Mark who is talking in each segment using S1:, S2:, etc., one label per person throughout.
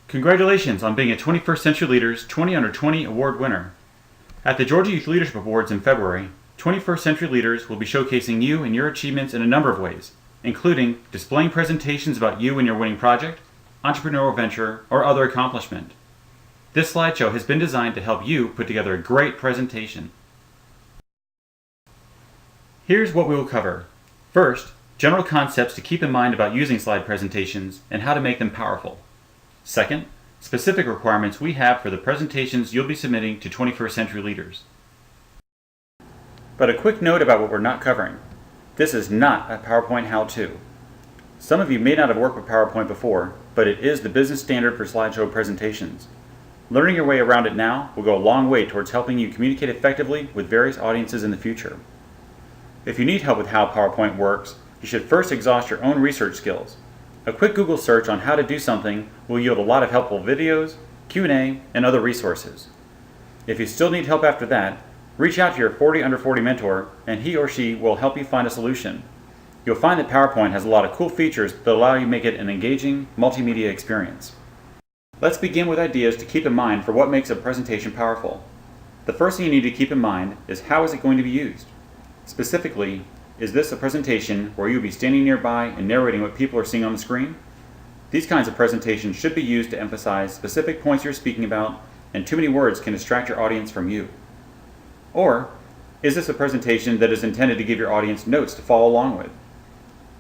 S1: Congratulations on being a 21st Century Leaders 20 Under 20 Award winner. At the Georgia Youth Leadership Awards in February, 21st Century Leaders will be showcasing you and your achievements in a number of ways, including displaying presentations about you and your winning project, entrepreneurial venture, or other accomplishment. This slideshow has been designed to help you put together a great presentation. Here's what we will cover. First, general concepts to keep in mind about using slide presentations and how to make them powerful. Second, specific requirements we have for the presentations you'll be submitting to 21st Century Leaders. But a quick note about what we're not covering. This is not a PowerPoint how-to. Some of you may not have worked with PowerPoint before, but it is the business standard for slideshow presentations. Learning your way around it now will go a long way towards helping you communicate effectively with various audiences in the future. If you need help with how PowerPoint works, you should first exhaust your own research skills. A quick Google search on how to do something will yield a lot of helpful videos, Q&A, and other resources. If you still need help after that, reach out to your 40 Under 40 mentor and he or she will help you find a solution. You'll find that PowerPoint has a lot of cool features that allow you to make it an engaging multimedia experience. Let's begin with ideas to keep in mind for what makes a presentation powerful. The first thing you need to keep in mind is how is it going to be used? Specifically, is this a presentation where you'll be standing nearby and narrating what people are seeing on the screen? These kinds of presentations should be used to emphasize specific points you're speaking about, and too many words can distract your audience from you. Or, is this a presentation that is intended to give your audience notes to follow along with?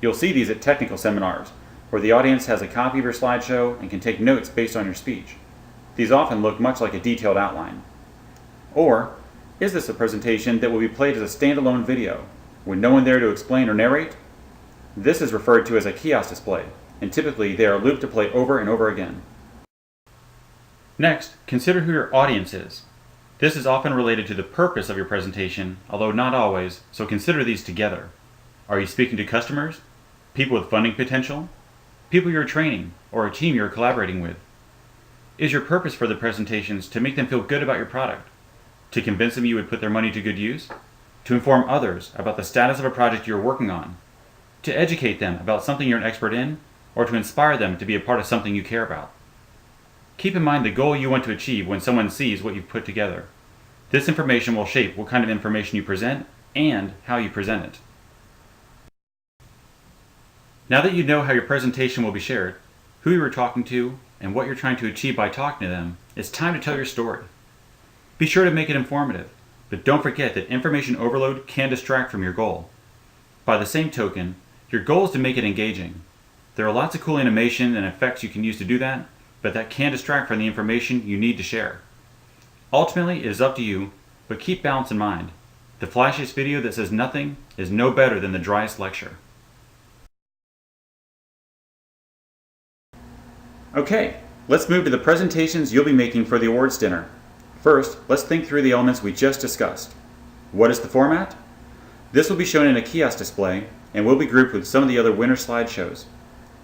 S1: You'll see these at technical seminars, where the audience has a copy of your slideshow and can take notes based on your speech. These often look much like a detailed outline. Or, is this a presentation that will be played as a standalone video, with no one there to explain or narrate? This is referred to as a kiosk display, and typically they are looped to play over and over again. Next, consider who your audience is. This is often related to the purpose of your presentation, although not always, so consider these together. Are you speaking to customers, people with funding potential, people you're training, or a team you're collaborating with? Is your purpose for the presentations to make them feel good about your product? To convince them you would put their money to good use? To inform others about the status of a project you're working on? To educate them about something you're an expert in? Or to inspire them to be a part of something you care about? Keep in mind the goal you want to achieve when someone sees what you've put together. This information will shape what kind of information you present and how you present it. Now that you know how your presentation will be shared, who you are talking to, and what you're trying to achieve by talking to them, it's time to tell your story. Be sure to make it informative, but don't forget that information overload can distract from your goal. By the same token, your goal is to make it engaging. There are lots of cool animation and effects you can use to do that, but that can distract from the information you need to share. Ultimately, it is up to you, but keep balance in mind. The flashiest video that says nothing is no better than the driest lecture. Okay, let's move to the presentations you'll be making for the awards dinner. First, let's think through the elements we just discussed. What is the format? This will be shown in a kiosk display and will be grouped with some of the other winner slideshows.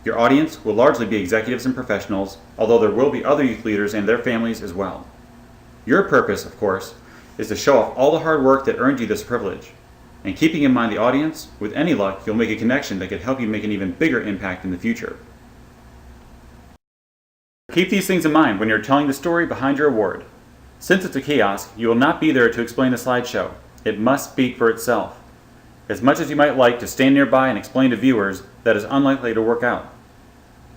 S1: Your audience will largely be executives and professionals, although there will be other youth leaders and their families as well. Your purpose, of course, is to show off all the hard work that earned you this privilege. And keeping in mind the audience, with any luck, you'll make a connection that could help you make an even bigger impact in the future. Keep these things in mind when you're telling the story behind your award. Since it's a kiosk, you will not be there to explain the slideshow. It must speak for itself. As much as you might like to stand nearby and explain to viewers, that is unlikely to work out.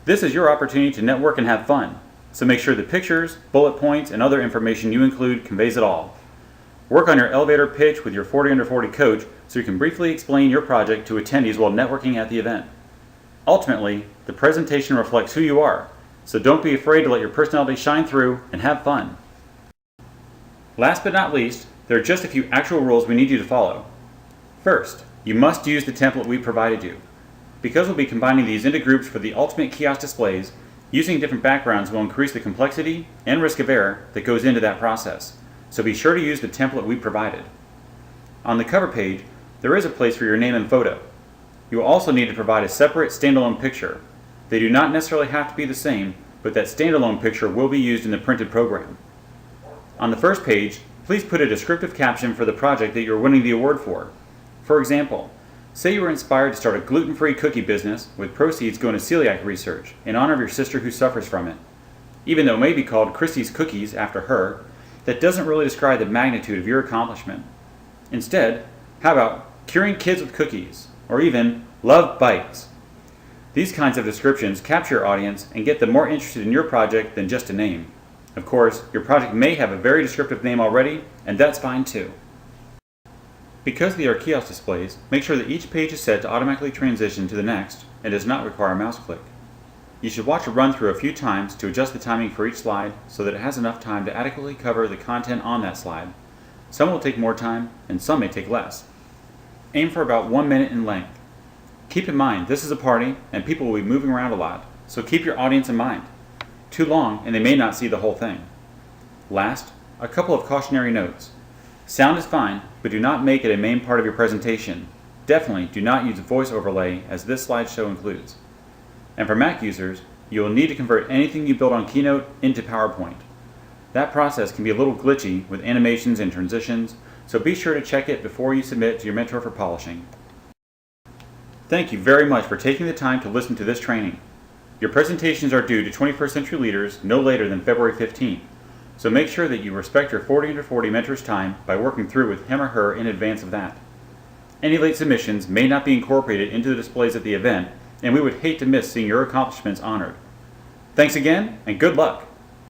S1: This is your opportunity to network and have fun, so make sure the pictures, bullet points, and other information you include conveys it all. Work on your elevator pitch with your 40 Under 40 coach so you can briefly explain your project to attendees while networking at the event. Ultimately, the presentation reflects who you are, so don't be afraid to let your personality shine through and have fun. Last but not least, there are just a few actual rules we need you to follow. First, you must use the template we provided you. Because we'll be combining these into groups for the ultimate kiosk displays, using different backgrounds will increase the complexity and risk of error that goes into that process, so be sure to use the template we provided. On the cover page, there is a place for your name and photo. You will also need to provide a separate standalone picture. They do not necessarily have to be the same, but that standalone picture will be used in the printed program. On the first page, please put a descriptive caption for the project that you're winning the award for. For example, say you were inspired to start a gluten-free cookie business with proceeds going to celiac research in honor of your sister who suffers from it. even though it may be called Christie's Cookies after her, that doesn't really describe the magnitude of your accomplishment. Instead, how about curing kids with cookies, or even love bites? These kinds of descriptions capture your audience and get them more interested in your project than just a name. Of course, your project may have a very descriptive name already, and that's fine too. Because they are kiosk displays, make sure that each page is set to automatically transition to the next and does not require a mouse click. You should watch a run through a few times to adjust the timing for each slide so that it has enough time to adequately cover the content on that slide. Some will take more time, and some may take less. Aim for about 1 minute in length. Keep in mind, this is a party, and people will be moving around a lot, so keep your audience in mind. Too long, and they may not see the whole thing. Last, a couple of cautionary notes. Sound is fine, but do not make it a main part of your presentation. Definitely do not use voice overlay, as this slideshow includes. And for Mac users, you will need to convert anything you build on Keynote into PowerPoint. That process can be a little glitchy with animations and transitions, so be sure to check it before you submit to your mentor for polishing. Thank you very much for taking the time to listen to this training. Your presentations are due to 21st Century Leaders no later than February 15th, so make sure that you respect your 40 under 40 mentor's time by working through with him or her in advance of that. Any late submissions may not be incorporated into the displays at the event, and we would hate to miss seeing your accomplishments honored. Thanks again, and good luck!